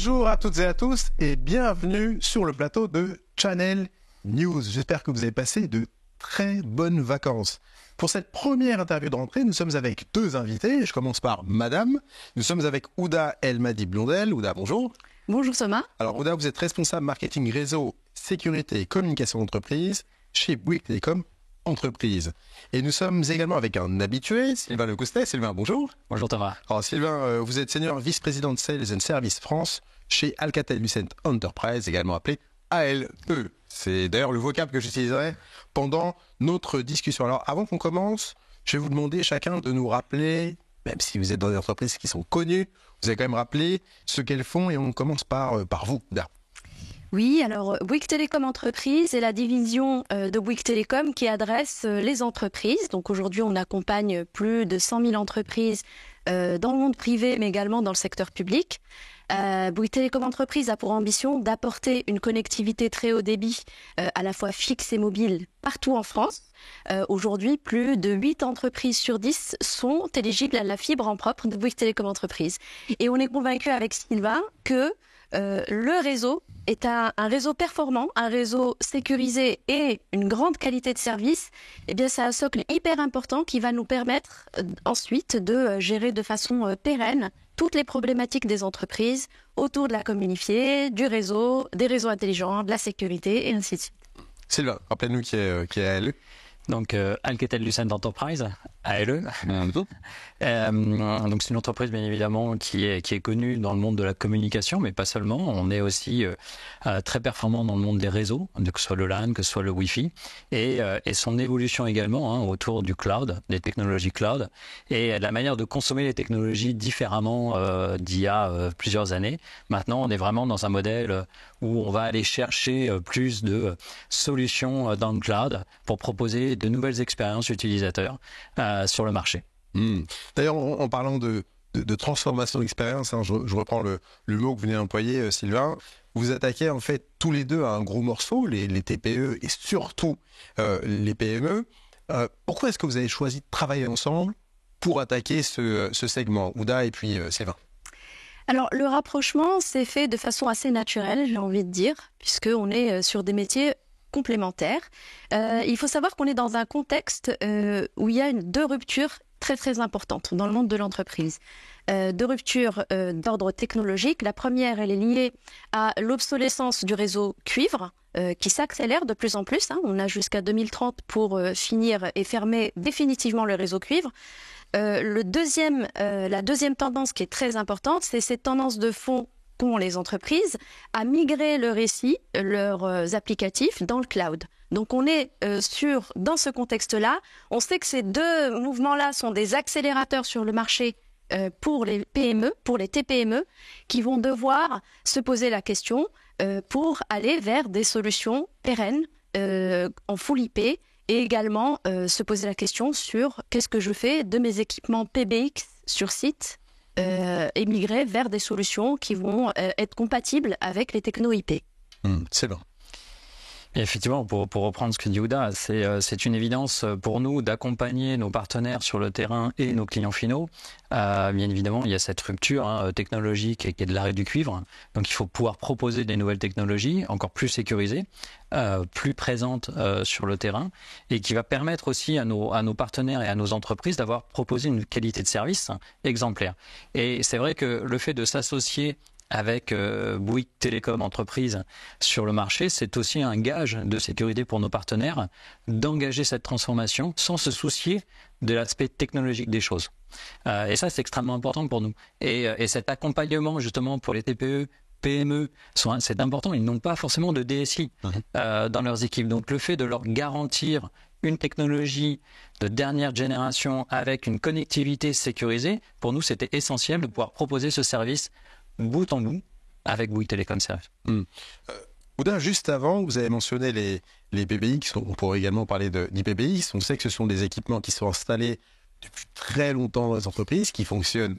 Bonjour à toutes et à tous et bienvenue sur le plateau de Channel News. J'espère que vous avez passé de très bonnes vacances. Pour cette première interview de rentrée, nous sommes avec deux invités. Je commence par Madame. Nous sommes avec Ouda Elmadi-Blondel. Ouda, bonjour. Bonjour Thomas. Alors Ouda, vous êt responsable marketing réseau, sécurité et communication d'entreprise chez Bouygues Télécom Entreprise. Et nous sommes également avec un habitué, Sylvain Lecoustet. Sylvain, bonjour. Bonjour Thomas. Alors Sylvain, vous êtes senior vice-président de Sales and Service France chez Alcatel-Lucent Enterprise, également appelé ALE. C'est d'ailleurs le vocable que j'utiliserai pendant notre discussion. Alors avant qu'on commence, je vais vous demander chacun de nous rappeler, même si vous êtes dans des entreprises qui sont connues, vous allez quand même rappeler ce qu'elles font et on commence par vous. Oui, alors Bouygues Télécom Entreprise est la division de Bouygues Télécom qui adresse les entreprises. Donc aujourd'hui, on accompagne plus de 100 000 entreprises dans le monde privé, mais également dans le secteur public. Bouygues Télécom Entreprise a pour ambition d'apporter une connectivité très haut débit, à la fois fixe et mobile, partout en France. Aujourd'hui, plus de 8 entreprises sur 10 sont éligibles à la fibre en propre de Bouygues Télécom Entreprise. Et on est convaincu avec Sylvain que le réseau est un réseau performant, un réseau sécurisé et une grande qualité de service. Eh bien, c'est un socle hyper important qui va nous permettre ensuite de gérer de façon pérenne toutes les problématiques des entreprises autour de la com unifiée, du réseau, des réseaux intelligents, de la sécurité et ainsi de suite. Sylvain, rappelez-nous qui est ALE. Donc Alcatel-Lucent Enterprise, ALE. Donc c'est une entreprise bien évidemment qui est connue dans le monde de la communication, mais pas seulement. On est aussi très performant dans le monde des réseaux, que ce soit le LAN, que ce soit le Wi-Fi, et son évolution également autour du cloud, des technologies cloud, et la manière de consommer les technologies différemment d'il y a plusieurs années. Maintenant, on est vraiment dans un modèle où on va aller chercher plus de solutions dans le cloud pour proposer de nouvelles expériences utilisateurs sur le marché. D'ailleurs, en parlant de transformation d'expérience, je reprends le mot que vous venez d'employer, Sylvain, vous attaquez en fait tous les deux à un gros morceau, les TPE et surtout les PME. Pourquoi est-ce que vous avez choisi de travailler ensemble pour attaquer ce segment, Ouda et puis Sylvain? Alors, le rapprochement s'est fait de façon assez naturelle, j'ai envie de dire, puisqu'on est sur des métiers complémentaires. Il faut savoir qu'on est dans un contexte où il y a deux ruptures très très importantes dans le monde de l'entreprise. Deux ruptures d'ordre technologique. La première, elle est liée à l'obsolescence du réseau cuivre qui s'accélère de plus en plus. On a jusqu'à 2030 pour finir et fermer définitivement le réseau cuivre. La deuxième tendance qui est très importante, c'est cette tendance de fond qu'ont les entreprises à migrer leurs applicatifs dans le cloud. Donc on est dans ce contexte-là. On sait que ces deux mouvements-là sont des accélérateurs sur le marché pour les PME, pour les TPME, qui vont devoir se poser la question pour aller vers des solutions pérennes en full IP et également se poser la question sur qu'est-ce que je fais de mes équipements PBX sur site et migrer vers des solutions qui vont être compatibles avec les techno IP. C'est bon. Et effectivement, pour reprendre ce que dit Ouda, c'est une évidence pour nous d'accompagner nos partenaires sur le terrain et nos clients finaux. Bien évidemment, il y a cette rupture technologique qui est de l'arrêt du cuivre. Donc, il faut pouvoir proposer des nouvelles technologies encore plus sécurisées, plus présentes sur le terrain et qui va permettre aussi à nos partenaires et à nos entreprises d'avoir proposé une qualité de service exemplaire. Et c'est vrai que le fait de s'associer avec Bouygues Télécom Entreprise sur le marché, c'est aussi un gage de sécurité pour nos partenaires d'engager cette transformation sans se soucier de l'aspect technologique des choses. Et ça, c'est extrêmement important pour nous. Et cet accompagnement justement pour les TPE, PME, c'est important. Ils n'ont pas forcément de DSI dans leurs équipes. Donc le fait de leur garantir une technologie de dernière génération avec une connectivité sécurisée, pour nous, c'était essentiel de pouvoir proposer ce service bout en bout avec Bouygues Télécom Service. Ouda, juste avant, vous avez mentionné les PBX, on pourrait également parler d'IPBX. On sait que ce sont des équipements qui sont installés depuis très longtemps dans les entreprises, qui fonctionnent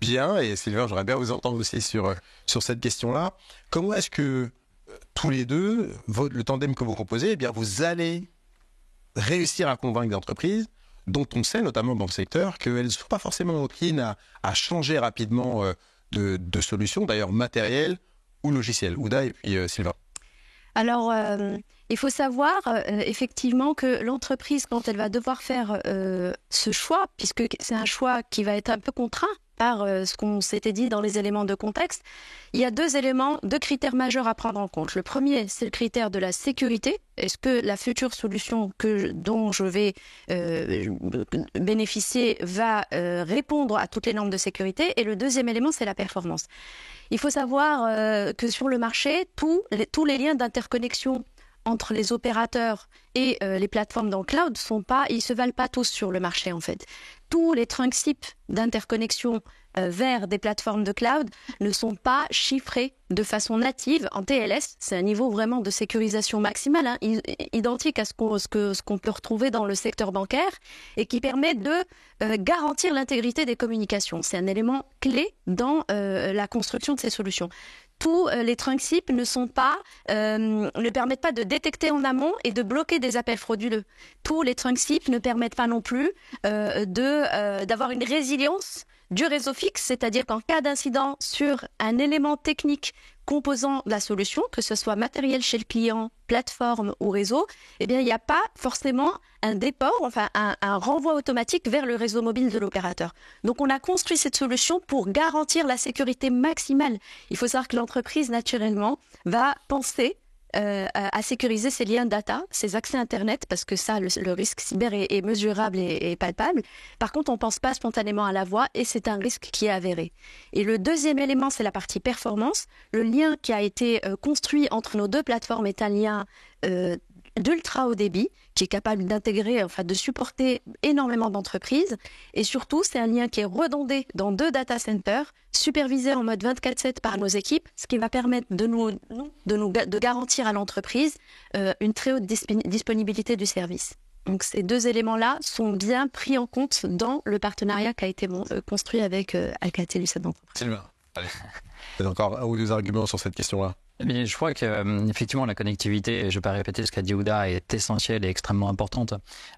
bien. Et Sylvain, j'aimerais bien vous entendre aussi sur cette question-là. Comment est-ce que tous les deux, le tandem que vous proposez, eh bien, vous allez réussir à convaincre des entreprises dont on sait, notamment dans le secteur, qu'elles ne sont pas forcément enclines à changer rapidement de solutions, d'ailleurs matérielles ou logicielles. Ouda et puis Sylvain. Alors, il faut savoir effectivement que l'entreprise, quand elle va devoir faire ce choix, puisque c'est un choix qui va être un peu contraint par ce qu'on s'était dit dans les éléments de contexte, il y a deux critères majeurs à prendre en compte. Le premier, c'est le critère de la sécurité. Est-ce que la future solution dont je vais bénéficier va répondre à toutes les normes de sécurité? Et le deuxième élément, c'est la performance. Il faut savoir que sur le marché, tous les liens d'interconnexion entre les opérateurs et les plateformes dans le cloud ils se valent pas tous sur le marché en fait. Tous les principes d'interconnexion vers des plateformes de cloud ne sont pas chiffrés de façon native en TLS. C'est un niveau vraiment de sécurisation maximale, hein, identique à ce qu'on peut retrouver dans le secteur bancaire et qui permet de garantir l'intégrité des communications. C'est un élément clé dans la construction de ces solutions. Tous les principes ne permettent pas de détecter en amont et de bloquer des appels frauduleux. Tous les principes ne permettent pas non plus d'avoir une résilience du réseau fixe, c'est-à-dire qu'en cas d'incident sur un élément technique composant la solution, que ce soit matériel chez le client, plateforme ou réseau, eh bien, il n'y a pas forcément un déport, enfin un renvoi automatique vers le réseau mobile de l'opérateur. Donc, on a construit cette solution pour garantir la sécurité maximale. Il faut savoir que l'entreprise, naturellement, va penser à sécuriser ses liens data, ses accès Internet, parce que ça, le risque cyber est mesurable et palpable. Par contre, on ne pense pas spontanément à la voix et c'est un risque qui est avéré. Et le deuxième élément, c'est la partie performance. Le lien qui a été construit entre nos deux plateformes est un lien d'ultra haut débit, qui est capable d'intégrer, enfin de supporter énormément d'entreprises. Et surtout, c'est un lien qui est redondé dans 2 data centers, supervisé en mode 24/7 par nos équipes, ce qui va permettre de garantir à l'entreprise une très haute disponibilité du service. Donc ces 2 éléments-là sont bien pris en compte dans le partenariat qui a été construit avec Alcatel Lucent d'entreprise. Sylvain, allez. Vous avez encore 1 ou 2 arguments sur cette question-là? Mais je crois que effectivement la connectivité, et je ne vais pas répéter ce qu'a dit Ouda, est essentielle et extrêmement importante.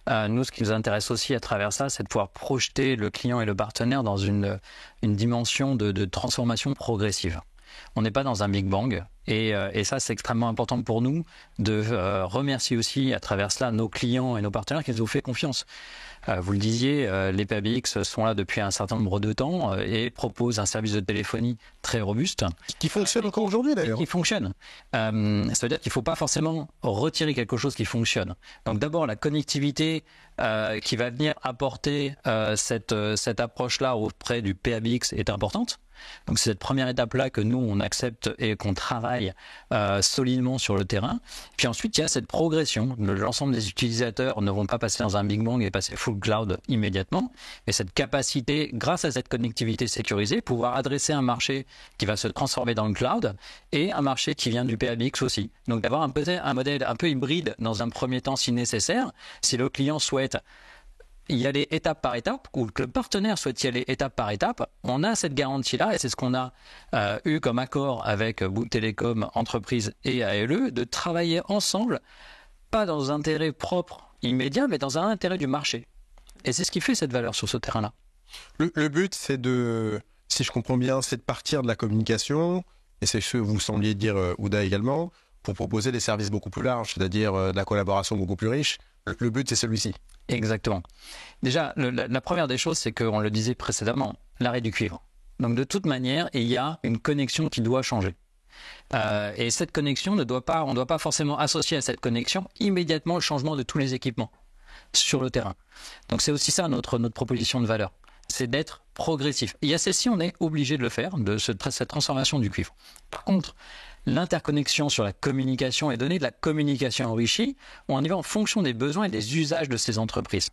Nous, ce qui nous intéresse aussi à travers ça, c'est de pouvoir projeter le client et le partenaire dans une dimension de transformation progressive. On n'est pas dans un Big Bang et ça, c'est extrêmement important pour nous de remercier aussi à travers cela nos clients et nos partenaires qui nous ont fait confiance. Vous le disiez, les PBX sont là depuis un certain nombre de temps et proposent un service de téléphonie très robuste. Qui fonctionne encore aujourd'hui d'ailleurs. Qui fonctionne. Ça veut dire qu'il ne faut pas forcément retirer quelque chose qui fonctionne. Donc d'abord, la connectivité qui va venir apporter cette approche-là auprès du PBX est importante. Donc c'est cette première étape-là que nous, on accepte et qu'on travaille solidement sur le terrain. Puis ensuite, il y a cette progression. L'ensemble des utilisateurs ne vont pas passer dans un Big Bang et passer full cloud immédiatement. Mais cette capacité, grâce à cette connectivité sécurisée, pouvoir adresser un marché qui va se transformer dans le cloud et un marché qui vient du PBX aussi. Donc d'avoir un modèle un peu hybride dans un premier temps si nécessaire, si le client souhaite y aller étape par étape, ou que le partenaire souhaite y aller étape par étape, on a cette garantie-là, et c'est ce qu'on a eu comme accord avec Bouygues Telecom, entreprise et ALE, de travailler ensemble, pas dans un intérêt propre immédiat, mais dans un intérêt du marché. Et c'est ce qui fait cette valeur sur ce terrain-là. Le but, c'est si je comprends bien, c'est de partir de la communication, et c'est ce que vous sembliez dire, Ouda également, pour proposer des services beaucoup plus larges, c'est-à-dire de la collaboration beaucoup plus riche. Le but, c'est celui-ci. Exactement. Déjà, la première des choses, c'est qu'on le disait précédemment, l'arrêt du cuivre. Donc de toute manière, il y a une connexion qui doit changer. Et cette connexion on ne doit pas forcément associer à cette connexion immédiatement le changement de tous les équipements sur le terrain. Donc c'est aussi ça notre proposition de valeur. C'est d'être progressif. Et à celle-ci, on est obligé de le faire, cette transformation du cuivre. Par contre, l'interconnexion sur la communication et donner de la communication enrichie, on y va en fonction des besoins et des usages de ces entreprises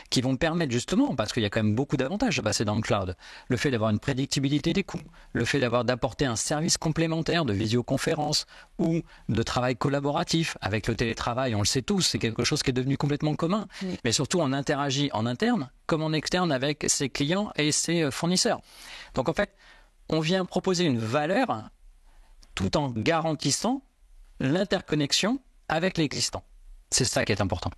qui vont permettre justement, parce qu'il y a quand même beaucoup d'avantages de passer dans le cloud, le fait d'avoir une prédictibilité des coûts, le fait d'apporter un service complémentaire de visioconférence ou de travail collaboratif avec le télétravail, on le sait tous, c'est quelque chose qui est devenu complètement commun, mais surtout on interagit en interne comme en externe avec ses clients et ses fournisseurs. Donc en fait, on vient proposer une valeur tout en garantissant l'interconnexion avec l'existant. C'est ça qui est important.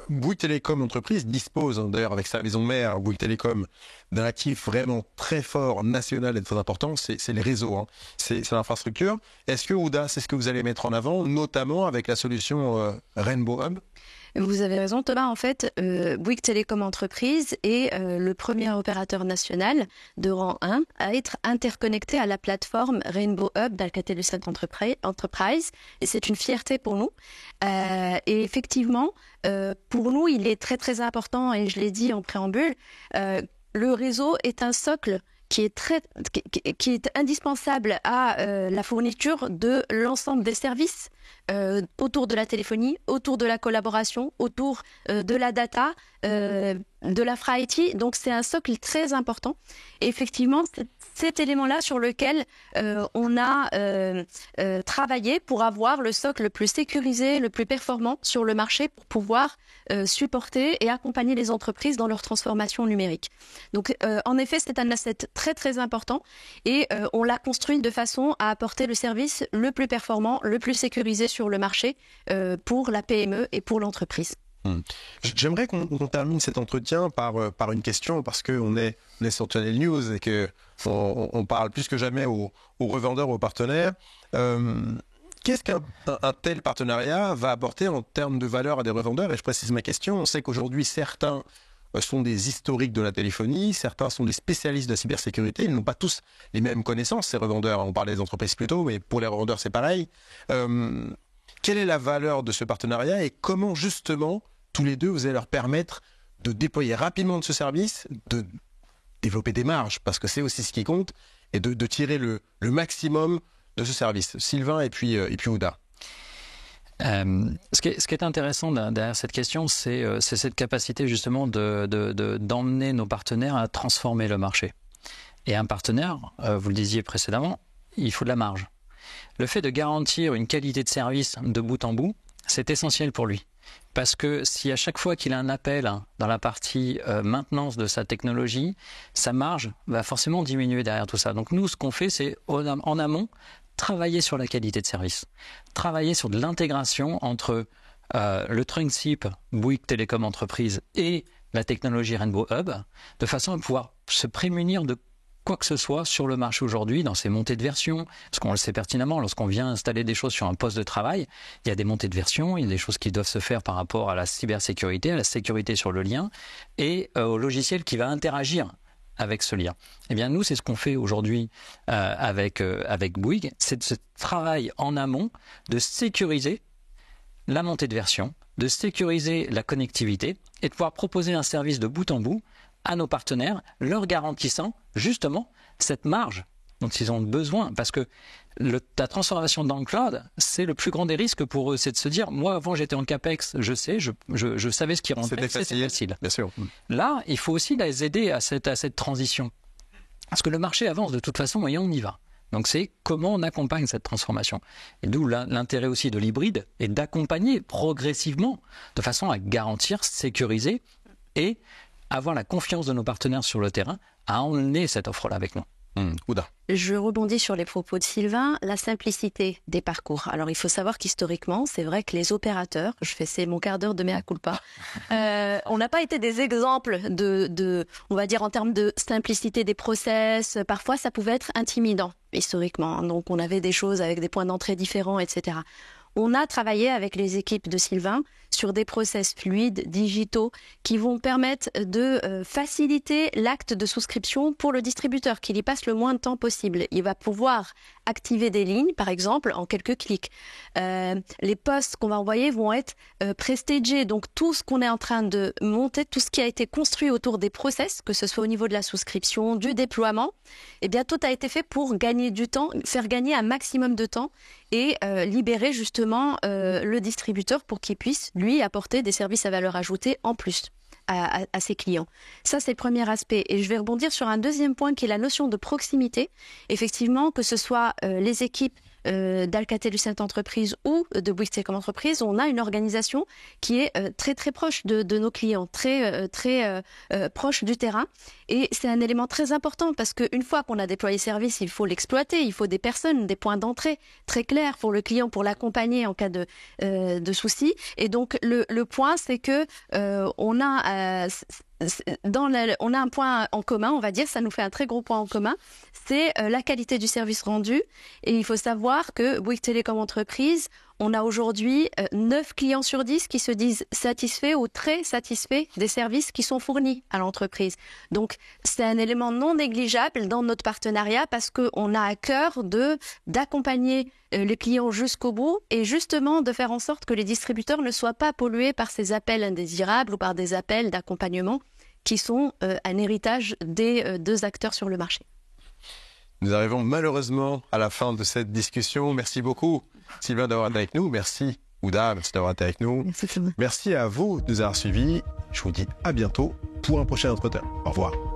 Bouygues Télécom Entreprise dispose, d'ailleurs avec sa maison mère, Bouygues Télécom, d'un actif vraiment très fort, national et très important, c'est les réseaux, hein. C'est l'infrastructure. Est-ce que Ouda, c'est ce que vous allez mettre en avant, notamment avec la solution Rainbow Hub? Vous avez raison, Thomas. En fait, Bouygues Télécom Entreprise est le premier opérateur national de rang 1 à être interconnecté à la plateforme Rainbow Hub d'Alcatel-Lucent Enterprise. Et c'est une fierté pour nous. Et effectivement, pour nous, il est très, très important, et je l'ai dit en préambule, le réseau est un socle qui est indispensable à la fourniture de l'ensemble des services autour de la téléphonie, autour de la collaboration, autour de la data, de l'infra IT. Donc c'est un socle très important. Et effectivement, c'est cet élément-là sur lequel on a travaillé pour avoir le socle le plus sécurisé, le plus performant sur le marché pour pouvoir supporter et accompagner les entreprises dans leur transformation numérique. Donc en effet, c'est un asset très très important et on l'a construit de façon à apporter le service le plus performant, le plus sécurisé sur le marché pour la PME et pour l'entreprise. J'aimerais qu'on termine cet entretien par une question, parce qu'on est sur Channel News et qu'on parle plus que jamais aux revendeurs, aux partenaires. Qu'est-ce qu'un tel partenariat va apporter en termes de valeur à des revendeurs? Et je précise ma question. On sait qu'aujourd'hui, certains sont des historiques de la téléphonie, certains sont des spécialistes de la cybersécurité. Ils n'ont pas tous les mêmes connaissances, ces revendeurs. On parlait des entreprises plus tôt, mais pour les revendeurs, c'est pareil. Quelle est la valeur de ce partenariat et comment, justement, tous les deux, vous allez leur permettre de déployer rapidement de ce service, de développer des marges, parce que c'est aussi ce qui compte, et de tirer le maximum de ce service. Sylvain et puis Ouda. Ce qui est intéressant derrière cette question, c'est cette capacité justement d'emmener nos partenaires à transformer le marché. Et un partenaire, vous le disiez précédemment, il faut de la marge. Le fait de garantir une qualité de service de bout en bout, c'est essentiel pour lui. Parce que si à chaque fois qu'il a un appel dans la partie maintenance de sa technologie, sa marge va forcément diminuer derrière tout ça. Donc nous, ce qu'on fait, c'est en amont, travailler sur la qualité de service. Travailler sur de l'intégration entre le trunk-SIP Bouygues Télécom Entreprise et la technologie Rainbow Hub, de façon à pouvoir se prémunir de quoi que ce soit sur le marché aujourd'hui, dans ces montées de version, parce qu'on le sait pertinemment, lorsqu'on vient installer des choses sur un poste de travail, il y a des montées de version, il y a des choses qui doivent se faire par rapport à la cybersécurité, à la sécurité sur le lien, et au logiciel qui va interagir avec ce lien. Eh bien, nous, c'est ce qu'on fait aujourd'hui avec Bouygues, c'est ce travail en amont de sécuriser la montée de version, de sécuriser la connectivité et de pouvoir proposer un service de bout en bout à nos partenaires, leur garantissant justement cette marge dont ils ont besoin. Parce que la transformation dans le cloud, c'est le plus grand des risques pour eux. C'est de se dire, moi avant j'étais en CAPEX, je savais ce qui rentrait, c'était facile. Bien sûr. Là, il faut aussi les aider à cette transition. Parce que le marché avance de toute façon et on y va. Donc c'est comment on accompagne cette transformation. Et d'où l'intérêt aussi de l'hybride est d'accompagner progressivement de façon à garantir, sécuriser et avoir la confiance de nos partenaires sur le terrain à emmener cette offre-là avec nous. Ouda. Je rebondis sur les propos de Sylvain, la simplicité des parcours. Alors, il faut savoir qu'historiquement, c'est vrai que les opérateurs, c'est mon quart d'heure de mea culpa, on n'a pas été des exemples on va dire, en termes de simplicité des process. Parfois, ça pouvait être intimidant, historiquement. Donc, on avait des choses avec des points d'entrée différents, etc. On a travaillé avec les équipes de Sylvain sur des process fluides, digitaux, qui vont permettre de faciliter l'acte de souscription pour le distributeur, qu'il y passe le moins de temps possible. Il va pouvoir activer des lignes, par exemple, en quelques clics. Les posts qu'on va envoyer vont être prestagés. Donc, tout ce qu'on est en train de monter, tout ce qui a été construit autour des process, que ce soit au niveau de la souscription, du déploiement, eh bien, tout a été fait pour gagner du temps, faire gagner un maximum de temps et libérer justement le distributeur pour qu'il puisse, lui, apporter des services à valeur ajoutée en plus à ses clients. Ça, c'est le premier aspect. Et je vais rebondir sur un deuxième point qui est la notion de proximité. Effectivement, que ce soit les équipes d'Alcatel Lucent Entreprise ou de Bouygues Telecom Entreprise, on a une organisation qui est très très proche de nos clients, très proche du terrain. Et c'est un élément très important parce qu'une fois qu'on a déployé service, il faut l'exploiter, il faut des personnes, des points d'entrée très clairs pour le client, pour l'accompagner en cas de soucis. Et donc le point, c'est que on a un point en commun, on va dire, ça nous fait un très gros point en commun, c'est la qualité du service rendu. Et il faut savoir que Bouygues Telecom Entreprise, on a aujourd'hui 9 clients sur 10 qui se disent satisfaits ou très satisfaits des services qui sont fournis à l'entreprise. Donc, c'est un élément non négligeable dans notre partenariat parce qu'on a à cœur d'accompagner les clients jusqu'au bout et justement de faire en sorte que les distributeurs ne soient pas pollués par ces appels indésirables ou par des appels d'accompagnement qui sont un héritage des deux acteurs sur le marché. Nous arrivons malheureusement à la fin de cette discussion. Merci beaucoup, Sylvain, d'avoir été avec nous. Merci, Ouda, merci d'avoir été avec nous. Merci, Thomas. Merci à vous de nous avoir suivis. Je vous dis à bientôt pour un prochain entretien. Au revoir.